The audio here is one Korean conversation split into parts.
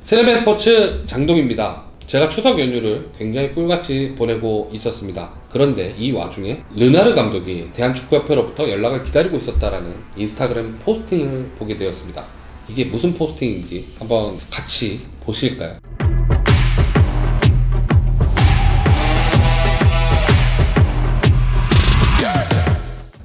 세레벤 스포츠 장동입니다. 제가 추석 연휴를 굉장히 꿀같이 보내고 있었습니다. 그런데 이 와중에 르나르 감독이 대한축구협회로부터 연락을 기다리고 있었다라는 인스타그램 포스팅을 보게 되었습니다. 이게 무슨 포스팅인지 한번 같이 보실까요?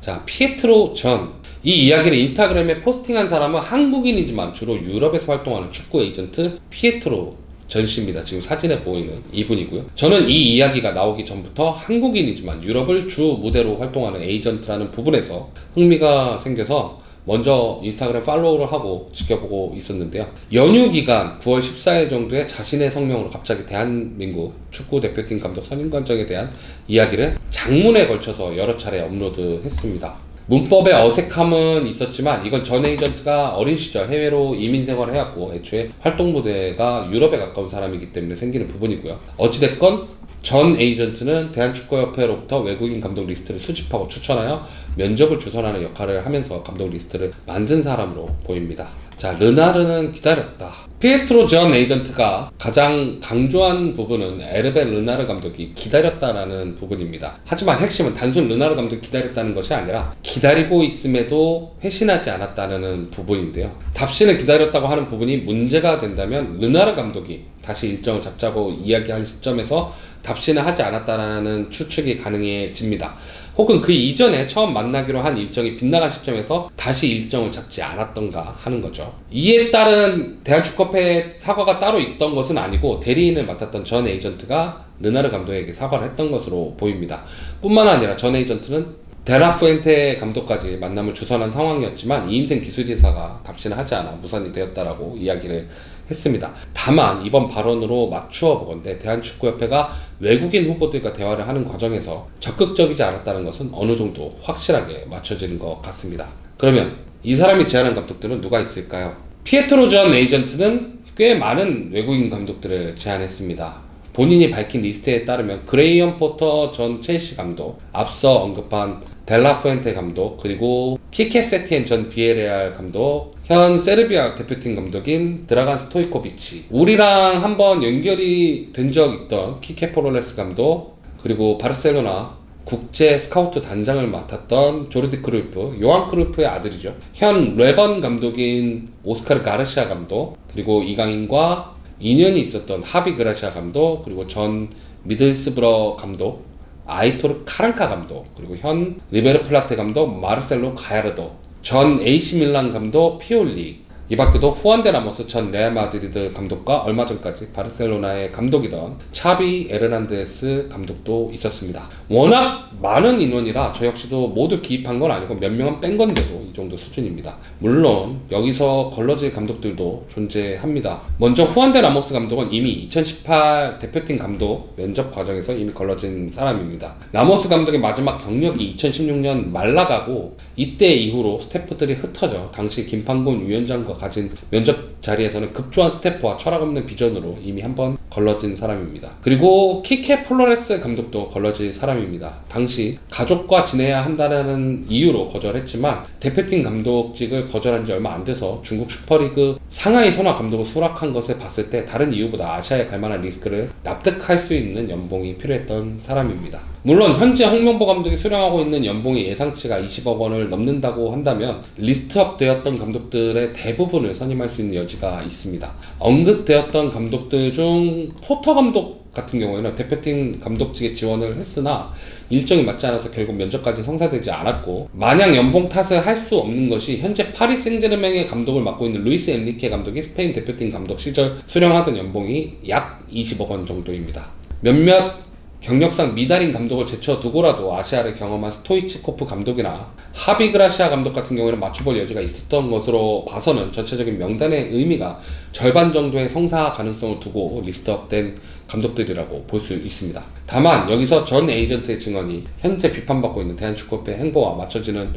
자, 피에트로 전. 이 이야기를 인스타그램에 포스팅한 사람은 한국인이지만 주로 유럽에서 활동하는 축구 에이전트 피에트로 전 씨입니다. 지금 사진에 보이는 이분이고요. 저는 이 이야기가 나오기 전부터 한국인이지만 유럽을 주 무대로 활동하는 에이전트라는 부분에서 흥미가 생겨서 먼저 인스타그램 팔로우를 하고 지켜보고 있었는데요. 연휴 기간 9월 14일 정도에 자신의 성명으로 갑자기 대한민국 축구 대표팀 감독 선임 과정에 대한 이야기를 장문에 걸쳐서 여러 차례 업로드했습니다. 문법의 어색함은 있었지만 이건 전 에이전트가 어린 시절 해외로 이민 생활을 해왔고 애초에 활동 무대가 유럽에 가까운 사람이기 때문에 생기는 부분이고요. 어찌됐건 전 에이전트는 대한축구협회로부터 외국인 감독 리스트를 수집하고 추천하여 면접을 주선하는 역할을 하면서 감독 리스트를 만든 사람으로 보입니다. 자, 르나르는 기다렸다. 피에트로 전 에이전트가 가장 강조한 부분은 에르베 르나르 감독이 기다렸다라는 부분입니다. 하지만 핵심은 단순 르나르 감독이 기다렸다는 것이 아니라 기다리고 있음에도 회신하지 않았다는 부분인데요. 답신을 기다렸다고 하는 부분이 문제가 된다면 르나르 감독이 다시 일정을 잡자고 이야기한 시점에서 답신을 하지 않았다라는 추측이 가능해집니다. 혹은 그 이전에 처음 만나기로 한 일정이 빗나간 시점에서 다시 일정을 잡지 않았던가 하는 거죠. 이에 따른 대한축구협회 사과가 따로 있던 것은 아니고 대리인을 맡았던 전 에이전트가 르나르 감독에게 사과를 했던 것으로 보입니다. 뿐만 아니라 전 에이전트는 데라푸엔테 감독까지 만남을 주선한 상황이었지만 이임생 기술이사가 답신을 하지 않아 무산이 되었다라고 이야기를 했습니다. 다만 이번 발언으로 맞추어 보건대 대한축구협회가 외국인 후보들과 대화를 하는 과정에서 적극적이지 않았다는 것은 어느 정도 확실하게 맞춰지는 것 같습니다. 그러면 이 사람이 제안한 감독들은 누가 있을까요? 피에트로 전 에이전트는 꽤 많은 외국인 감독들을 제안했습니다. 본인이 밝힌 리스트에 따르면 그레이엄 포터 전 첼시 감독, 앞서 언급한 델라푸엔테 감독, 그리고 키케 세티엔 전 비에레알 감독, 현 세르비아 대표팀 감독인 드라간 스토이코비치, 우리랑 한번 연결이 된 적 있던 키케 포로레스 감독, 그리고 바르셀로나 국제 스카우트 단장을 맡았던 조르디 크루이프, 요한 크루이프의 아들이죠. 현 레번 감독인 오스카르 가르시아 감독, 그리고 이강인과 인연이 있었던 하비 그라시아 감독, 그리고 전 미들스브러 감독 아이토르 카랑카 감독, 그리고 현 리베르 플라테 감독 마르셀로 가야르도, 전 AC 밀란 감독 피올리, 이 밖에도 후안데 라모스 전 레알 마드리드 감독과 얼마 전까지 바르셀로나의 감독이던 차비 에르난데스 감독도 있었습니다. 워낙 많은 인원이라 저 역시도 모두 기입한 건 아니고 몇 명은 뺀 건데도 이 정도 수준입니다. 물론 여기서 걸러질 감독들도 존재합니다. 먼저 후안데 라모스 감독은 이미 2018 대표팀 감독 면접 과정에서 이미 걸러진 사람입니다. 라모스 감독의 마지막 경력이 2016년 말라가고 이때 이후로 스태프들이 흩어져 당시 김판곤 위원장과 가진 면접 자리에서는 급조한 스태프와 철학 없는 비전으로 이미 한번 걸러진 사람입니다. 그리고 키케 플로레스 감독도 걸러진 사람입니다. 당시 가족과 지내야 한다는 이유로 거절했지만 대표팀 감독직을 거절한 지 얼마 안 돼서 중국 슈퍼리그 상하이 선화 감독을 수락한 것을 봤을 때 다른 이유보다 아시아에 갈 만한 리스크를 납득할 수 있는 연봉이 필요했던 사람입니다. 물론 현재 홍명보 감독이 수령하고 있는 연봉이 예상치가 20억 원을 넘는다고 한다면 리스트업 되었던 감독들의 대부분을 선임할 수 있는 여지가 있습니다. 언급되었던 감독들 중 포터 감독 같은 경우에는 대표팀 감독직에 지원을 했으나 일정이 맞지 않아서 결국 면접까지 성사되지 않았고, 마냥 연봉 탓을 할 수 없는 것이 현재 파리 생제르맹의 감독을 맡고 있는 루이스 엔리케 감독이 스페인 대표팀 감독 시절 수령하던 연봉이 약 20억 원 정도입니다. 몇몇 경력상 미달인 감독을 제쳐두고라도 아시아를 경험한 스토이치코프 감독이나 하비 그라시아 감독 같은 경우에는 맞춰볼 여지가 있었던 것으로 봐서는 전체적인 명단의 의미가 절반 정도의 성사 가능성을 두고 리스트업된 감독들이라고 볼 수 있습니다. 다만 여기서 전 에이전트의 증언이 현재 비판받고 있는 대한축구협회 행보와 맞춰지는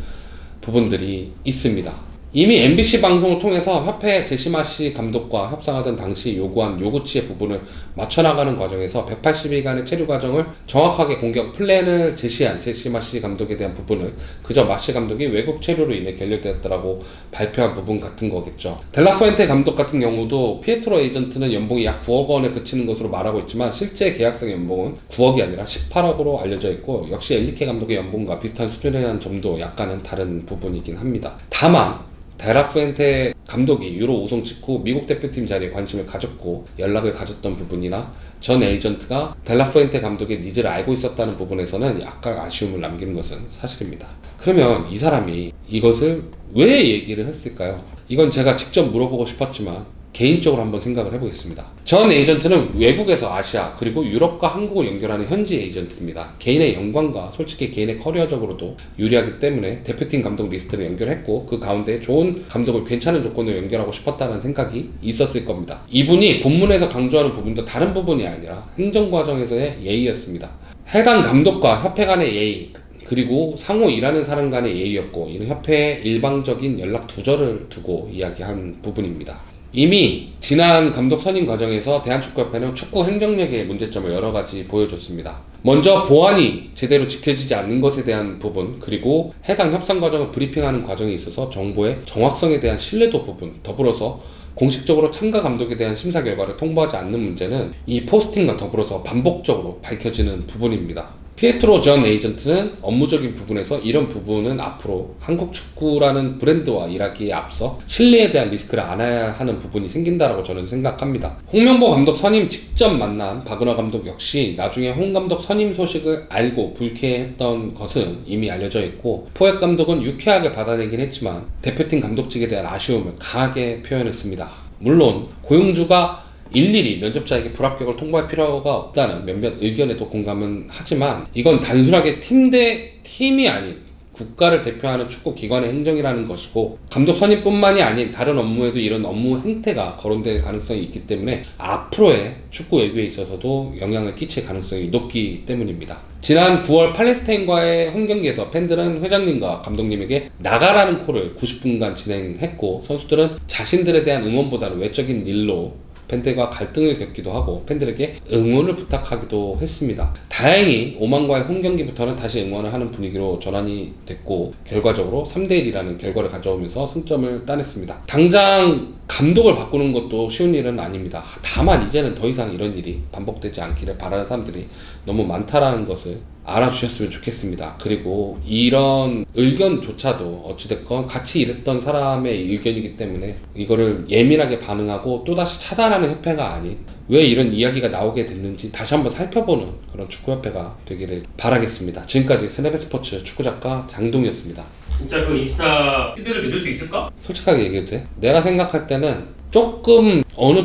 부분들이 있습니다. 이미 MBC 방송을 통해서 협회 제시마시 감독과 협상하던 당시 요구한 요구치의 부분을 맞춰나가는 과정에서 180일간의 체류 과정을 정확하게 공격 플랜을 제시한 제시마시 감독에 대한 부분을 그저 마시 감독이 외국 체류로 인해 결렬되었다라고 발표한 부분 같은 거겠죠. 델라푸엔테 감독 같은 경우도 피에트로 에이전트는 연봉이 약 9억 원에 그치는 것으로 말하고 있지만 실제 계약상 연봉은 9억이 아니라 18억으로 알려져 있고, 역시 엘리케 감독의 연봉과 비슷한 수준에 대한 점도 약간은 다른 부분이긴 합니다. 다만 델라푸엔테 감독이 유로 우승 직후 미국 대표팀 자리에 관심을 가졌고 연락을 가졌던 부분이나 전 에이전트가 델라푸엔테 감독의 니즈를 알고 있었다는 부분에서는 약간 아쉬움을 남기는 것은 사실입니다. 그러면 이 사람이 이것을 왜 얘기를 했을까요? 이건 제가 직접 물어보고 싶었지만 개인적으로 한번 생각을 해보겠습니다. 전 에이전트는 외국에서 아시아 그리고 유럽과 한국을 연결하는 현지 에이전트입니다. 개인의 영광과 솔직히 개인의 커리어적으로도 유리하기 때문에 대표팀 감독 리스트를 연결했고 그 가운데 좋은 감독을 괜찮은 조건으로 연결하고 싶었다는 생각이 있었을 겁니다. 이분이 본문에서 강조하는 부분도 다른 부분이 아니라 행정과정에서의 예의였습니다. 해당 감독과 협회 간의 예의, 그리고 상호 일하는 사람 간의 예의였고, 이는 협회의 일방적인 연락 두절을 두고 이야기한 부분입니다. 이미 지난 감독 선임 과정에서 대한축구협회는 축구 행정력의 문제점을 여러 가지 보여줬습니다. 먼저 보안이 제대로 지켜지지 않는 것에 대한 부분, 그리고 해당 협상 과정을 브리핑하는 과정에 있어서 정보의 정확성에 대한 신뢰도 부분, 더불어서 공식적으로 참가 감독에 대한 심사 결과를 통보하지 않는 문제는 이 포스팅과 더불어서 반복적으로 밝혀지는 부분입니다. 피에트로 전 에이전트는 업무적인 부분에서 이런 부분은 앞으로 한국 축구라는 브랜드와 일하기에 앞서 신뢰에 대한 리스크를 안아야 하는 부분이 생긴다라고 저는 생각합니다. 홍명보 감독 선임 직접 만난 박은하 감독 역시 나중에 홍 감독 선임 소식을 알고 불쾌했던 것은 이미 알려져 있고, 포획 감독은 유쾌하게 받아내긴 했지만 대표팀 감독직에 대한 아쉬움을 강하게 표현했습니다. 물론 고용주가 일일이 면접자에게 불합격을 통보할 필요가 없다는 몇몇 의견에도 공감은 하지만 이건 단순하게 팀 대 팀이 아닌 국가를 대표하는 축구기관의 행정이라는 것이고, 감독 선임뿐만이 아닌 다른 업무에도 이런 업무 행태가 거론될 가능성이 있기 때문에 앞으로의 축구 외교에 있어서도 영향을 끼칠 가능성이 높기 때문입니다. 지난 9월 팔레스타인과의 홈경기에서 팬들은 회장님과 감독님에게 나가라는 콜을 90분간 진행했고, 선수들은 자신들에 대한 응원보다는 외적인 일로 팬들과 갈등을 겪기도 하고 팬들에게 응원을 부탁하기도 했습니다. 다행히 오만과의 홈경기부터는 다시 응원을 하는 분위기로 전환이 됐고 결과적으로 3대1이라는 결과를 가져오면서 승점을 따냈습니다. 당장 감독을 바꾸는 것도 쉬운 일은 아닙니다. 다만 이제는 더 이상 이런 일이 반복되지 않기를 바라는 사람들이 너무 많다라는 것을 알아주셨으면 좋겠습니다. 그리고 이런 의견조차도 어찌됐건 같이 일했던 사람의 의견이기 때문에 이거를 예민하게 반응하고 또다시 차단하는 협회가 아닌 왜 이런 이야기가 나오게 됐는지 다시 한번 살펴보는 그런 축구협회가 되기를 바라겠습니다. 지금까지 스냅스포츠 축구작가 장동이었습니다. 진짜 그 인스타 피드를 믿을 수 있을까? 솔직하게 얘기해도 돼? 내가 생각할 때는 조금 어느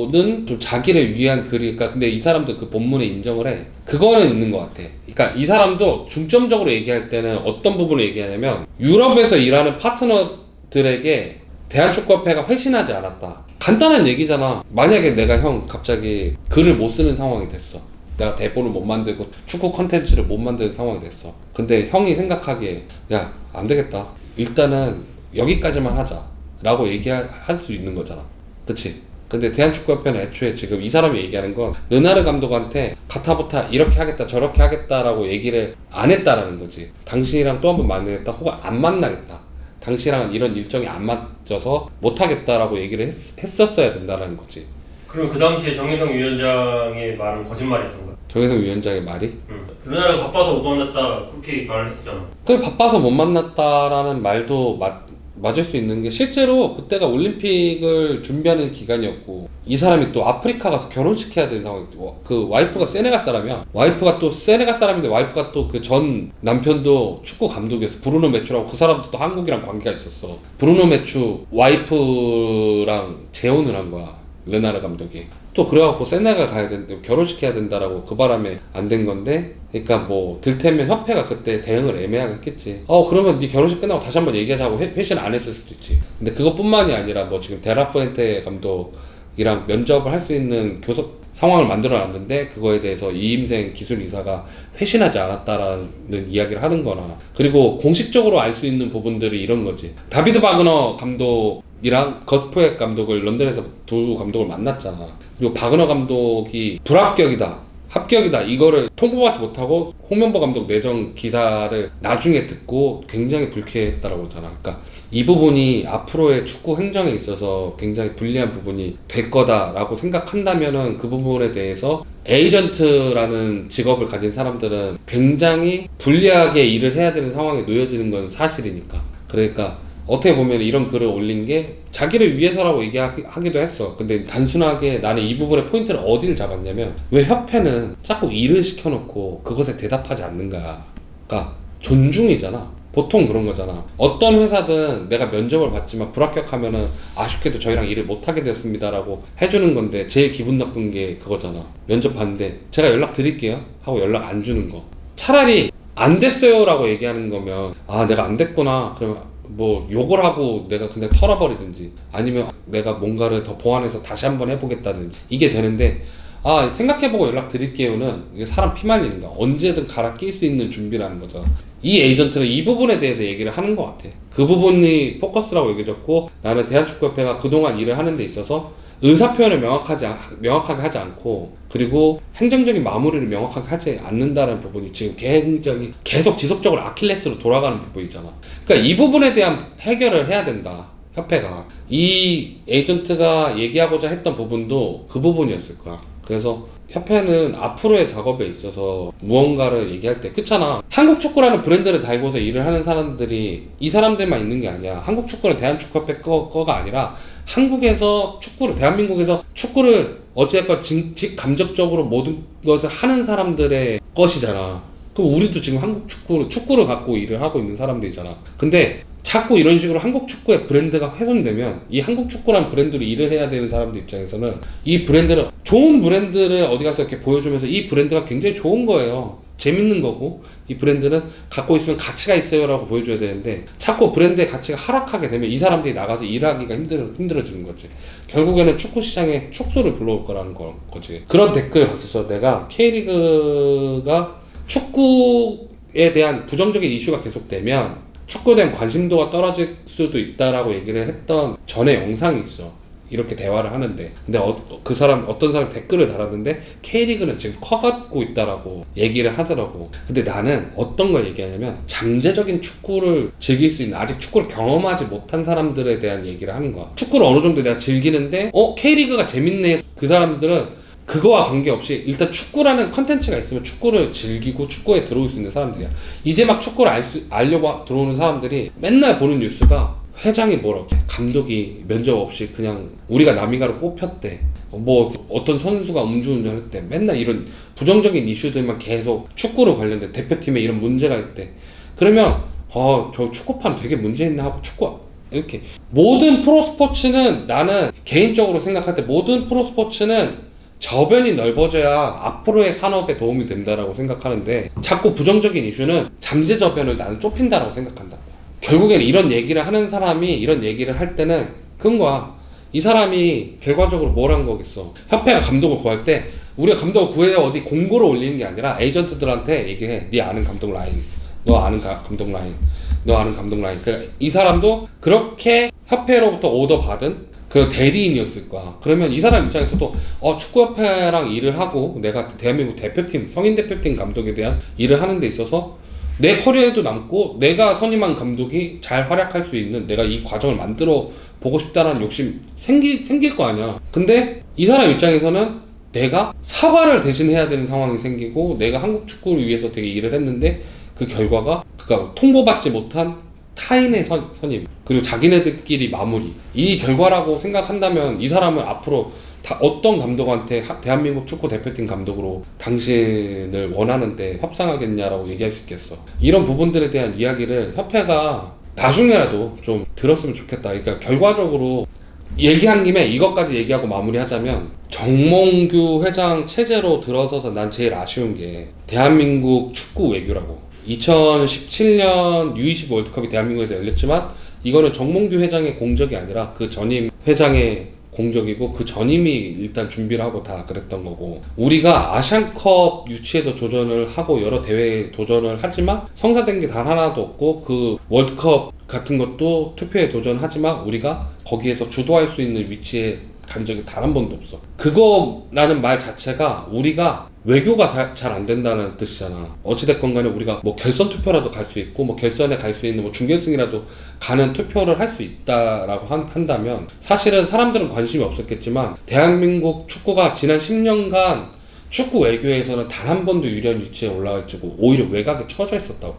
정도는 좀 자기를 위한 글일까? 근데 이 사람도 그 본문에 인정을 해. 그거는 있는 것 같아. 그러니까 이 사람도 중점적으로 얘기할 때는 어떤 부분을 얘기하냐면 유럽에서 일하는 파트너들에게 대한축구협회가 회신하지 않았다. 간단한 얘기잖아. 만약에 내가 형 갑자기 글을 못 쓰는 상황이 됐어. 내가 대본을 못 만들고 축구 컨텐츠를 못 만드는 상황이 됐어. 근데 형이 생각하기에 야, 안 되겠다. 일단은 여기까지만 하자 라고 얘기할 수 있는 거잖아. 그치? 근데 대한축구협회는 애초에 지금 이 사람이 얘기하는 건 르나르 감독한테 가타부타 이렇게 하겠다 저렇게 하겠다라고 얘기를 안 했다라는 거지. 당신이랑 또 한 번 만나겠다 혹은 안 만나겠다. 당신이랑은 이런 일정이 안 맞아서 못하겠다라고 얘기를 했었어야 된다라는 거지. 그럼 그 당시에 정혜성 위원장의 말은 거짓말이었던 거야? 정혜성 위원장의 말이? 응. 르나르가 바빠서 못 만났다 그렇게 말을 했었잖아. 그 바빠서 못 만났다라는 말도 맞을 수 있는 게 실제로 그때가 올림픽을 준비하는 기간이었고 이 사람이 또 아프리카 가서 결혼시켜야 되는 상황이고 그 와이프가 세네갈 사람이야. 와이프가 또 세네갈 사람인데 와이프가 또 그 전 남편도 축구 감독이었어. 브루노 메추라고. 그 사람도 또 한국이랑 관계가 있었어. 브루노 메추 와이프랑 재혼을 한 거야 르나르 감독이. 또 그래갖고 세네갈 가야 된다, 결혼시켜야 된다라고 그 바람에 안 된 건데, 그러니까 뭐 들테면 협회가 그때 대응을 애매하게 했겠지. 그러면 네 결혼식 끝나고 다시 한번 얘기하자고 회신 안 했을 수도 있지. 근데 그것뿐만이 아니라 뭐 지금 데라푸엔테 감독이랑 면접을 할 수 있는 상황을 만들어놨는데 그거에 대해서 이임생 기술이사가 회신하지 않았다라는 이야기를 하는 거나, 그리고 공식적으로 알 수 있는 부분들이 이런 거지. 다비드 바그너 감독이랑 거스프웻 감독을 런던에서 두 감독을 만났잖아. 그리고 바그너 감독이 불합격이다, 합격이다 이거를 통보받지 못하고 홍명보 감독 내정 기사를 나중에 듣고 굉장히 불쾌했다라고 그러잖아. 그러니까 이 부분이 앞으로의 축구 행정에 있어서 굉장히 불리한 부분이 될 거다라고 생각한다면은 그 부분에 대해서 에이전트라는 직업을 가진 사람들은 굉장히 불리하게 일을 해야 되는 상황에 놓여지는 건 사실이니까. 그러니까 어떻게 보면 이런 글을 올린 게 자기를 위해서라고 얘기하기도 했어. 근데 단순하게 나는 이 부분의 포인트를 어디를 잡았냐면, 왜 협회는 자꾸 일을 시켜놓고 그것에 대답하지 않는가. 그러니까 존중이잖아. 보통 그런 거잖아. 어떤 회사든 내가 면접을 받지만 불합격하면은 아쉽게도 저희랑 일을 못하게 됐습니다라고 해주는 건데, 제일 기분 나쁜 게 그거잖아. 면접 봤는데 제가 연락 드릴게요 하고 연락 안 주는 거. 차라리 안 됐어요 라고 얘기하는 거면, 아 내가 안 됐구나 그러면 뭐 욕을 하고 내가 그냥 털어버리든지, 아니면 내가 뭔가를 더 보완해서 다시 한번 해보겠다든지 이게 되는데, 아 생각해보고 연락 드릴게요는 이게 사람 피말리는 거야. 언제든 갈아 낄 수 있는 준비라는 거죠. 이 에이전트는 이 부분에 대해서 얘기를 하는 것 같아. 그 부분이 포커스라고 얘기해줬고, 나는 대한축구협회가 그동안 일을 하는 데 있어서 의사표현을 명확하게 하지 않고, 그리고 행정적인 마무리를 명확하게 하지 않는다는 부분이 지금 굉장히 계속 지속적으로 아킬레스로 돌아가는 부분이잖아. 그러니까 이 부분에 대한 해결을 해야 된다, 협회가. 이 에이전트가 얘기하고자 했던 부분도 그 부분이었을 거야. 그래서 협회는 앞으로의 작업에 있어서 무언가를 얘기할 때, 그렇잖아. 한국 축구라는 브랜드를 달고서 일을 하는 사람들이 이 사람들만 있는 게 아니야. 한국 축구는 대한축구협회 거가 아니라 한국에서 축구를, 대한민국에서 축구를 어찌됐건 직감적적으로 모든 것을 하는 사람들의 것이잖아. 그럼 우리도 지금 한국 축구를 갖고 일을 하고 있는 사람들이잖아. 근데 자꾸 이런 식으로 한국 축구의 브랜드가 훼손되면, 이 한국 축구란 브랜드로 일을 해야 되는 사람들 입장에서는 이 브랜드를, 좋은 브랜드를 어디 가서 이렇게 보여주면서 이 브랜드가 굉장히 좋은 거예요. 재밌는 거고, 이 브랜드는 갖고 있으면 가치가 있어요 라고 보여줘야 되는데, 자꾸 브랜드의 가치가 하락하게 되면 이 사람들이 나가서 일하기가 힘들어지는 거지. 결국에는 축구 시장에 축소를 불러올 거라는 거지. 그런 댓글 봤었어. 내가 K리그가 축구에 대한 부정적인 이슈가 계속되면 축구에 대한 관심도가 떨어질 수도 있다라고 얘기를 했던 전에 영상이 있어. 이렇게 대화를 하는데, 근데 어떤 사람 댓글을 달았는데 K리그는 지금 커가고 있다라고 얘기를 하더라고. 근데 나는 어떤 걸 얘기하냐면, 잠재적인 축구를 즐길 수 있는, 아직 축구를 경험하지 못한 사람들에 대한 얘기를 하는 거야. 축구를 어느 정도 내가 즐기는데 K리그가 재밌네. 그 사람들은 그거와 관계없이 일단 축구라는 컨텐츠가 있으면 축구를 즐기고 축구에 들어올 수 있는 사람들이야. 이제 막 축구를 알려고 들어오는 사람들이 맨날 보는 뉴스가, 회장이 뭐라고, 감독이 면접 없이 그냥 우리가 남이가로 뽑혔대, 뭐 어떤 선수가 음주운전했대, 맨날 이런 부정적인 이슈들만 계속 축구로 관련된, 대표팀에 이런 문제가 있대. 그러면 저 축구판 되게 문제 있네 하고 이렇게. 모든 프로스포츠는, 나는 개인적으로 생각할 때 모든 프로스포츠는 저변이 넓어져야 앞으로의 산업에 도움이 된다라고 생각하는데, 자꾸 부정적인 이슈는 잠재 저변을 나는 좁힌다라고 생각한다. 결국에는 이런 얘기를 하는 사람이 이런 얘기를 할 때는 그런 거야. 이 사람이 결과적으로 뭘 한 거겠어. 협회가 감독을 구할 때 우리가 감독을 구해야 어디 공고를 올리는 게 아니라 에이전트들한테 얘기해. 네 아는 감독 라인, 너 아는 감독 라인, 너 아는 감독 라인. 그러니까 이 사람도 그렇게 협회로부터 오더 받은 그 대리인이었을 거야. 그러면 이 사람 입장에서도 축구협회랑 일을 하고 내가 대한민국 대표팀, 성인 대표팀 감독에 대한 일을 하는 데 있어서 내 커리어에도 남고, 내가 선임한 감독이 잘 활약할 수 있는, 내가 이 과정을 만들어 보고 싶다는 욕심 생길 거 아니야. 근데 이 사람 입장에서는 내가 사과를 대신해야 되는 상황이 생기고, 내가 한국 축구를 위해서 되게 일을 했는데 그 결과가 그가 통보받지 못한 타인의 선임, 그리고 자기네들끼리 마무리, 이 결과라고 생각한다면 이 사람은 앞으로 어떤 감독한테 대한민국 축구 대표팀 감독으로 당신을 원하는데 협상하겠냐라고 얘기할 수 있겠어. 이런 부분들에 대한 이야기를 협회가 나중에라도 좀 들었으면 좋겠다. 그러니까 결과적으로 얘기한 김에 이것까지 얘기하고 마무리하자면, 정몽규 회장 체제로 들어서서 난 제일 아쉬운 게 대한민국 축구 외교라고. 2017년 U20 월드컵이 대한민국에서 열렸지만 이거는 정몽규 회장의 공적이 아니라 그 전임 회장의 공적이고 그 전임이 일단 준비를 하고 다 그랬던 거고, 우리가 아시안컵 유치에도 도전을 하고 여러 대회에 도전을 하지만 성사된 게 단 하나도 없고, 그 월드컵 같은 것도 투표에 도전하지만 우리가 거기에서 주도할 수 있는 위치에 간 적이 단 한 번도 없어. 그거라는 말 자체가 우리가 외교가 잘 안 된다는 뜻이잖아. 어찌됐건 간에 우리가 뭐 결선 투표라도 갈 수 있고, 뭐 결선에 갈 수 있는 뭐 준결승이라도 가는 투표를 할 수 있다라고 한다면, 사실은 사람들은 관심이 없었겠지만 대한민국 축구가 지난 10년간 축구 외교에서는 단 한 번도 유리한 위치에 올라가 있고 오히려 외곽에 처져 있었다고.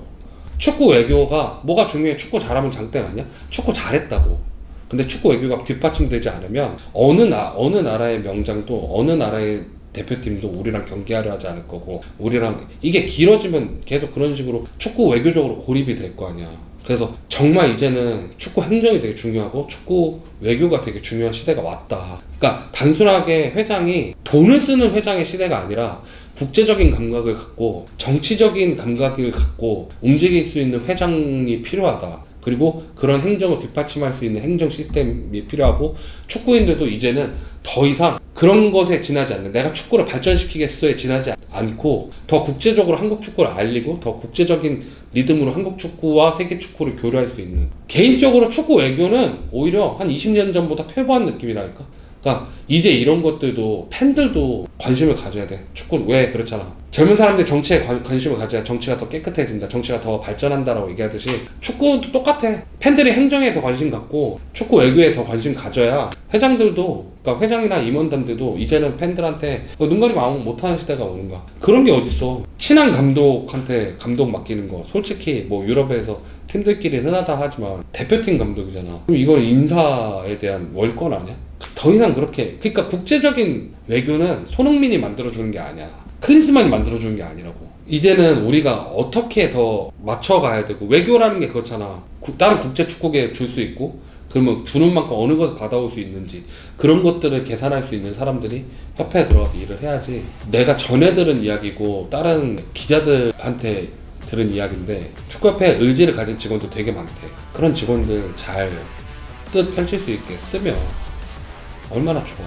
축구 외교가 뭐가 중요해? 축구 잘하면 장땡 아니야? 축구 잘했다고. 근데 축구 외교가 뒷받침되지 않으면 어느 나라의 명장도, 어느 나라의 대표팀도 우리랑 경기하려 하지 않을 거고, 우리랑 이게 길어지면 계속 그런 식으로 축구 외교적으로 고립이 될 거 아니야. 그래서 정말 이제는 축구 행정이 되게 중요하고 축구 외교가 되게 중요한 시대가 왔다. 그러니까 단순하게 회장이 돈을 쓰는 회장의 시대가 아니라 국제적인 감각을 갖고 정치적인 감각을 갖고 움직일 수 있는 회장이 필요하다. 그리고 그런 행정을 뒷받침할 수 있는 행정 시스템이 필요하고, 축구인들도 이제는 더 이상 그런 것에 지나지 않는, 내가 축구를 발전시키겠어에 지나지 않고 더 국제적으로 한국 축구를 알리고 더 국제적인 리듬으로 한국 축구와 세계 축구를 교류할 수 있는, 개인적으로 축구 외교는 오히려 한 20년 전보다 퇴보한 느낌이랄까. 그러니까 이제 이런 것들도 팬들도 관심을 가져야 돼. 축구 왜 그렇잖아. 젊은 사람들이 정치에 관심을 가져야 정치가 더 깨끗해진다, 정치가 더 발전한다라고 얘기하듯이 축구도 똑같아. 팬들이 행정에 더 관심 갖고 축구 외교에 더 관심 가져야 회장들도, 그러니까 회장이나 임원단들도 이제는 팬들한테 눈 가리고 아무 못하는 시대가 오는 거야. 그런 게 어딨어. 친한 감독한테 감독 맡기는 거 솔직히 뭐 유럽에서 팀들끼리 흔하다 하지만 대표팀 감독이잖아. 그럼 이건 인사에 대한 월권 아니야? 더 이상 그렇게, 그러니까 국제적인 외교는 손흥민이 만들어주는 게 아니야. 클린스만이 만들어주는 게 아니라고. 이제는 우리가 어떻게 더 맞춰가야 되고, 외교라는 게 그렇잖아. 다른 국제 축구계에 줄 수 있고, 그러면 주는 만큼 어느 것을 받아올 수 있는지, 그런 것들을 계산할 수 있는 사람들이 협회에 들어가서 일을 해야지. 내가 전에 들은 이야기고 다른 기자들한테 들은 이야기인데, 축구협회에 의지를 가진 직원도 되게 많대. 그런 직원들 잘 뜻 펼칠 수 있게 쓰면 얼마나 좋아.